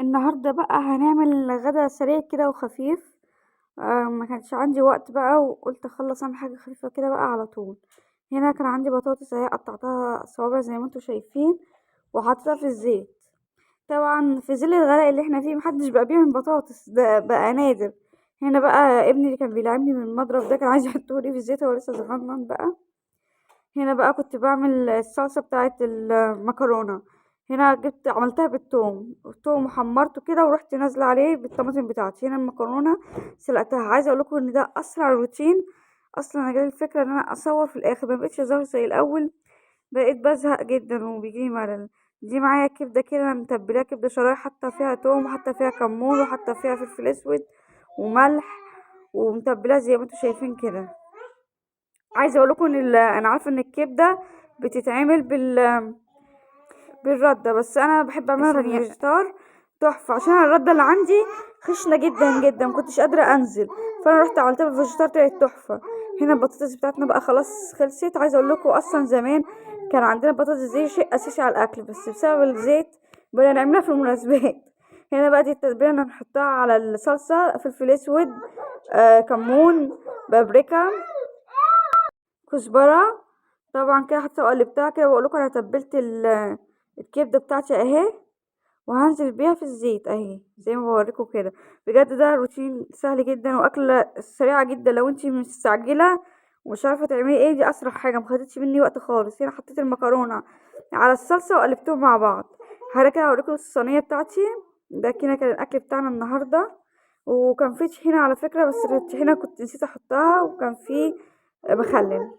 النهارده بقى هنعمل غدا سريع كده وخفيف. ما كانش عندي وقت بقى وقلت اخلص اعمل حاجه خفيفه كده بقى على طول. هنا كان عندي بطاطس اهي قطعتها صوابع زي ما انتوا شايفين وحطيتها في الزيت. طبعا في ظل الغلاء اللي احنا فيه محدش بقى بيعمل بطاطس، ده بقى نادر. هنا بقى ابني اللي كان بيلعبني من المضرب ده كان عايز يحطولي في الزيت، هو لسه صغنن بقى. هنا بقى كنت بعمل الصلصة بتاعة المكرونة. هنا عملتها الثوم وحمرته كده ورحت نازلة عليه بالطماطم بتاعتي. هنا المكرونة سلقتها. عايزة اقولكم ان ده اسرع روتين. اصلا انا جالي الفكرة ان انا اصور في الاخر، مبقتش اظهر زي الاول، بقيت بزهق جدا وبيجيلي ملل. دي معايا كبدة كده انا متبلاها كبدة شرايح، حاطة فيها توم وحاطة فيها كمون وحاطة فيها فلفل اسود وملح، ومتبلاها زي ما انتوا شايفين كده. عايزه اقول لكم ان انا عارفه ان الكبده بتتعمل بالرده، بس انا بحب اعملها بالفيجيتار تحفه، عشان الرده اللي عندي خشنه جدا جدا مكنتش قادره انزل، فانا رحت عملتها بالفيجيتار طلعت تحفه. هنا البطاطس بتاعتنا بقى خلاص خلصت. عايزه اقول لكم اصلا زمان كان عندنا البطاطس دي شيء اساسي على الاكل، بس بسبب الزيت بقينا نعملها في المناسبات. هنا بقى دي التتبيله اللي هنحطها على الصلصه: فلفل اسود، كمون، بابريكا، كزبرة. طبعا كده حتى قلبتها كده، بقول لكم انا تبلت الكبده بتاعتي اهي، وهنزل بيها في الزيت اهي زي ما بوريكم كده. بجد ده روتين سهل جدا واكله سريعه جدا لو انتي مستعجله ومش عارفه تعملي ايه. دي اسرع حاجه، مخدتش مني وقت خالص. هنا حطيت المكرونه على الصلصه وقلبتهم مع بعض. هنا كده هوريكم الصينيه بتاعتي. ده كده كان الاكل بتاعنا النهارده. وكان في طحينه على فكره، بس الطحينه كنت نسيت احطها، وكان في مخلل.